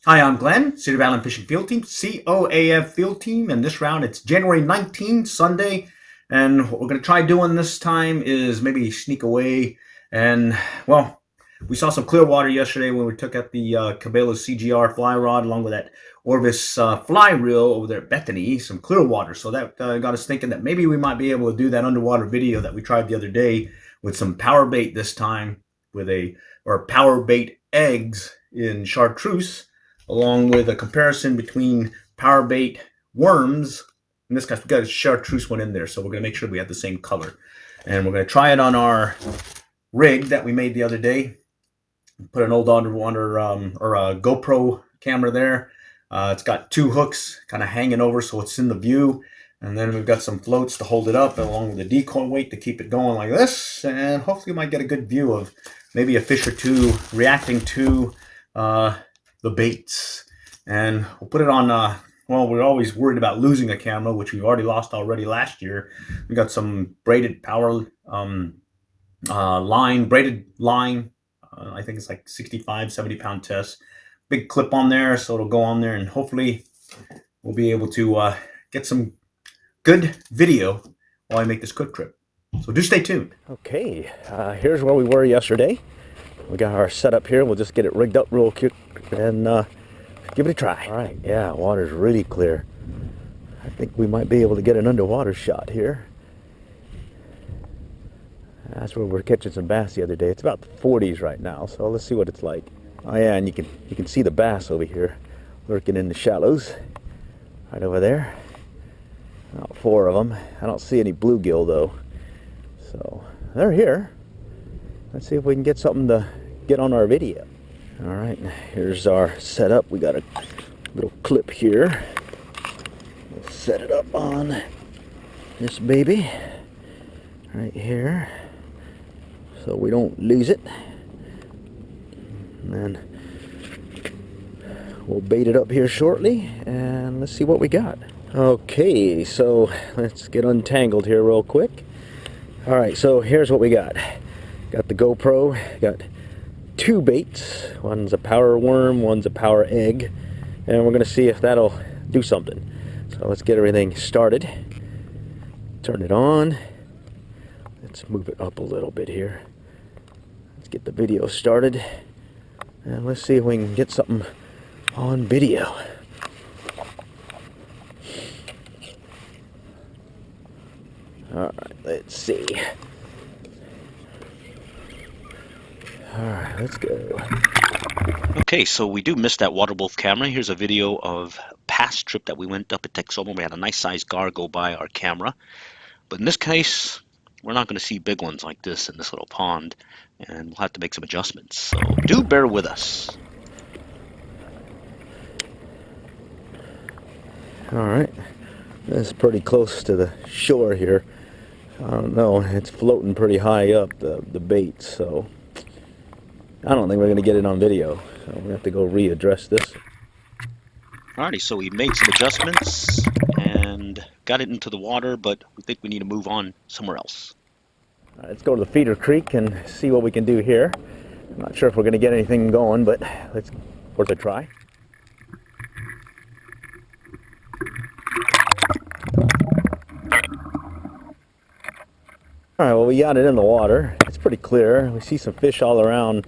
Hi, I'm Glenn, City of Island Fishing Field Team, COAF Field Team, and this round it's January 19th, Sunday, and what we're going to try doing this time is maybe sneak away, and, well, we saw some clear water yesterday when we took out the Cabela's CGR fly rod along with that Orvis fly reel over there at Bethany, some clear water, so that got us thinking that maybe we might be able to do that underwater video that we tried the other day with some power bait this time, or power bait eggs in chartreuse, along with a comparison between power bait worms. In this case, we got a chartreuse one in there, so we're going to make sure we have the same color. And we're going to try it on our rig that we made the other day. Put an old underwater or a GoPro camera there. It's got two hooks kind of hanging over so it's in the view. And then we've got some floats to hold it up along with a decoy weight to keep it going like this. And hopefully we might get a good view of maybe a fish or two reacting to the baits. And we'll put it on, well, we're always worried about losing a camera, which we've already lost last year. We got some braided power braided line. I think it's like 65, 70 pound test. Big clip on there, so it'll go on there, and hopefully we'll be able to get some good video while I make this quick trip. So do stay tuned. Okay, here's where we were yesterday. We got our setup here. We'll just get it rigged up real quick and give it a try. All right, yeah, water's really clear. I think we might be able to get an underwater shot here. That's where we're catching some bass the other day. It's about the 40s right now, so let's see what it's like. Oh yeah, and you can see the bass over here lurking in the shallows right over there. About 4 of them. I don't see any bluegill though, so they're here. Let's see if we can get something to get on our video. All right, here's our setup. We got a little clip here. We'll set it up on this baby right here so we don't lose it. And then we'll bait it up here shortly and let's see what we got. Okay, so let's get untangled here real quick. All right, so here's what we got. Got the GoPro, got 2 baits. One's a power worm, one's a power egg, and we're gonna see if that'll do something. So let's get everything started. Turn it on. Let's move it up a little bit here. Let's get the video started, and let's see if we can get something on video. All right, let's see. All right, let's go. Okay, so we do miss that Waterwolf camera. Here's a video of a past trip that we went up at Texoma. We had a nice sized gar go by our camera. But in this case, we're not going to see big ones like this in this little pond. And we'll have to make some adjustments. So do bear with us. All right, this is pretty close to the shore here. I don't know, it's floating pretty high up, the bait, so I don't think we're going to get it on video. So we have to go readdress this. Alrighty, so we made some adjustments and got it into the water, but we think we need to move on somewhere else. All right, let's go to the feeder creek and see what we can do here. I'm not sure if we're going to get anything going, but let's worth a try. All right, well, we got it in the water. It's pretty clear. We see some fish all around.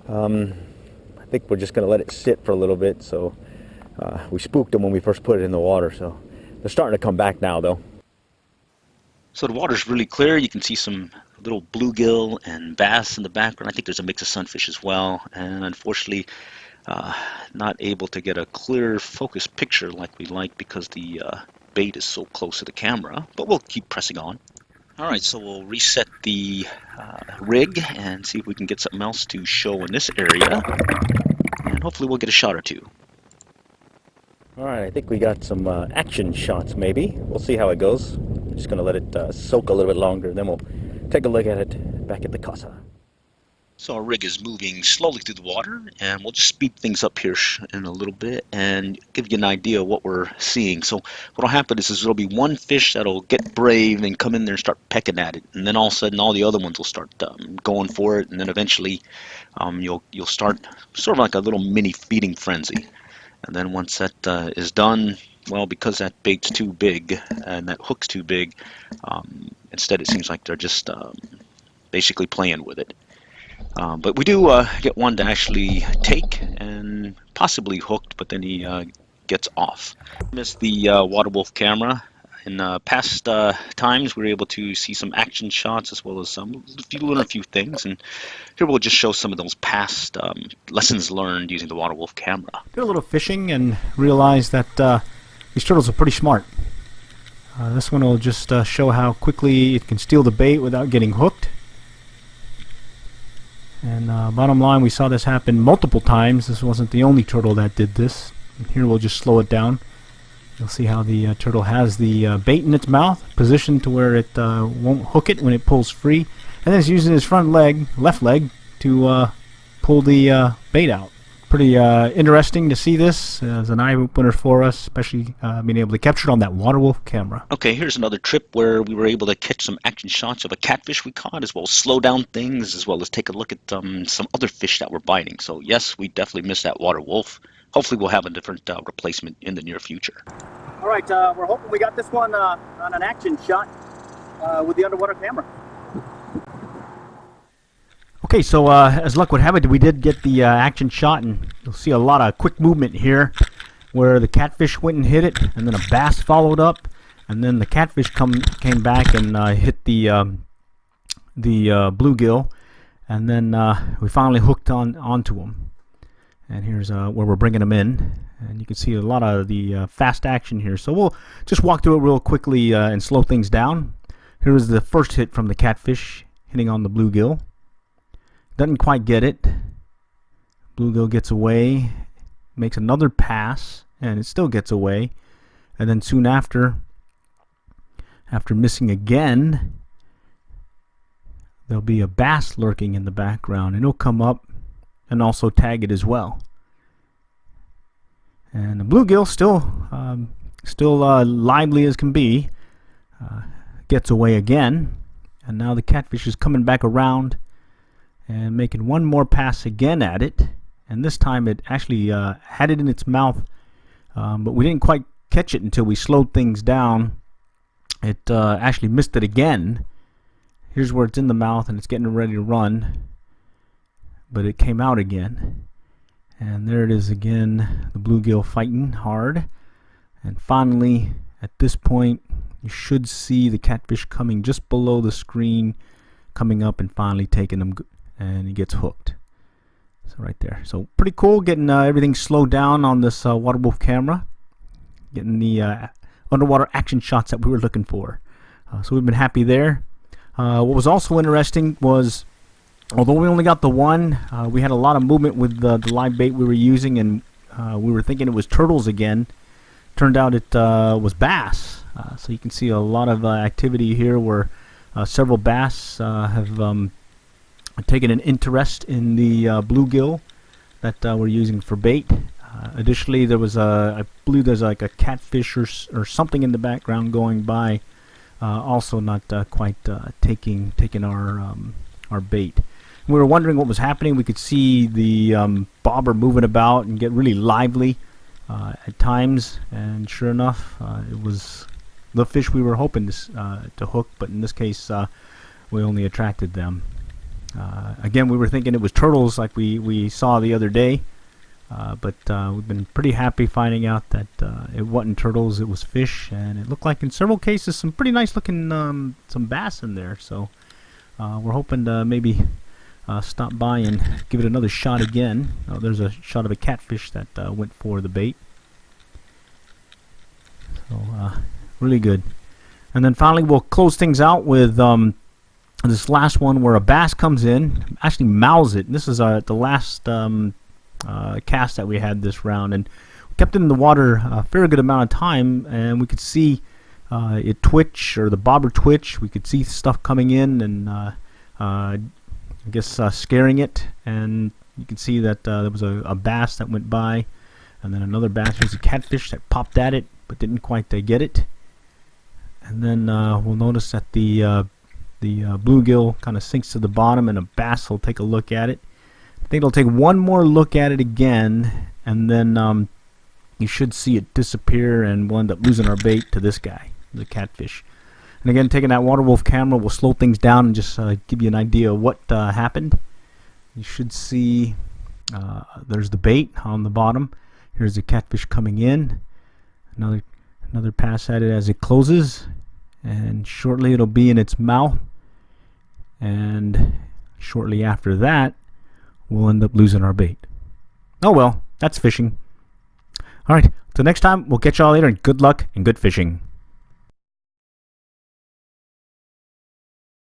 I think we're just going to let it sit for a little bit. So we spooked them when we first put it in the water. So they're starting to come back now, though. So the water's really clear. You can see some little bluegill and bass in the background. I think there's a mix of sunfish as well. And unfortunately, not able to get a clear focused picture like we like because the bait is so close to the camera. But we'll keep pressing on. Alright, so we'll reset the rig and see if we can get something else to show in this area. And hopefully we'll get a shot or two. Alright, I think we got some action shots maybe. We'll see how it goes. I'm just going to let it soak a little bit longer, then we'll take a look at it back at the casa. So our rig is moving slowly through the water, and we'll just speed things up here in a little bit and give you an idea of what we're seeing. So what'll happen is there'll be one fish that'll get brave and come in there and start pecking at it, and then all of a sudden all the other ones will start going for it, and then eventually you'll start sort of like a little mini feeding frenzy. And then once that is done, well, because that bait's too big and that hook's too big, instead it seems like they're just basically playing with it. But we do get one to actually take and possibly hooked, but then he gets off. Missed the Waterwolf camera. In past times, we were able to see some action shots as well as learn a few things. And here we'll just show some of those past lessons learned using the Waterwolf camera. Did a little fishing and realized that these turtles are pretty smart. This one will just show how quickly it can steal the bait without getting hooked. And bottom line, we saw this happen multiple times. This wasn't the only turtle that did this. And here we'll just slow it down. You'll see how the turtle has the bait in its mouth, positioned to where it won't hook it when it pulls free. And then it's using his front leg, left leg, to pull the bait out. Pretty interesting to see this as an eye-opener for us, especially being able to capture it on that Waterwolf camera. Okay, here's another trip where we were able to catch some action shots of a catfish we caught, as well as slow down things, as well as take a look at some other fish that were biting. So yes, we definitely missed that Waterwolf. Hopefully we'll have a different replacement in the near future. All right, we're hoping we got this one on an action shot with the underwater camera. Okay, so as luck would have it, we did get the action shot, and you'll see a lot of quick movement here where the catfish went and hit it, and then a bass followed up, and then the catfish came back and hit the bluegill, and then we finally hooked onto him. And here's where we're bringing them in, and you can see a lot of the fast action here. So we'll just walk through it real quickly and slow things down. Here is the first hit from the catfish hitting on the bluegill. Doesn't quite get it. Bluegill gets away, makes another pass, and it still gets away. And then soon after missing again, there'll be a bass lurking in the background, and it'll come up and also tag it as well. And the bluegill still lively as can be, gets away again, and now the catfish is coming back around and making one more pass again at it, and this time it actually had it in its mouth, but we didn't quite catch it until we slowed things down. It actually missed it again. Here's where it's in the mouth and it's getting ready to run, but it came out again, and there it is again, the bluegill fighting hard. And finally, at this point, you should see the catfish coming just below the screen, coming up and finally taking him, and he gets hooked. So right there. So pretty cool getting everything slowed down on this Waterwolf camera, getting the underwater action shots that we were looking for. So we've been happy there. What was also interesting was, although we only got the one, we had a lot of movement with the live bait we were using, and we were thinking it was turtles again. Turned out it was bass. So you can see a lot of activity here where several bass have taken an interest in the bluegill that we're using for bait. Additionally, there was I believe there's like a catfish or something in the background going by, also not quite taking our bait. We were wondering what was happening. We could see the bobber moving about and get really lively at times, and sure enough, it was the fish we were hoping to hook, but in this case we only attracted them. Again, we were thinking it was turtles like we saw the other day, but we've been pretty happy finding out that it wasn't turtles, it was fish, and it looked like in several cases some pretty nice looking some bass in there. So we're hoping to maybe stop by and give it another shot again. Oh, there's a shot of a catfish that went for the bait. So really good. And then finally we'll close things out with this last one where a bass comes in, actually mouths it. And this is the last cast that we had this round, and we kept it in the water a fair good amount of time, and we could see it twitch, or the bobber twitch. We could see stuff coming in and I guess scaring it, and you can see that there was a bass that went by, and then another bass. There's a catfish that popped at it but didn't quite get it. And then we'll notice that the bluegill kind of sinks to the bottom, and a bass will take a look at it. I think it'll take one more look at it again, and then you should see it disappear, and we'll end up losing our bait to this guy, the catfish. And again, taking that Waterwolf camera will slow things down and just give you an idea of what happened. You should see there's the bait on the bottom. Here's the catfish coming in. Another pass at it as it closes, and shortly it'll be in its mouth, and shortly after that we'll end up losing our bait. Oh well, that's fishing. Alright, till next time, we'll catch y'all later, and good luck and good fishing.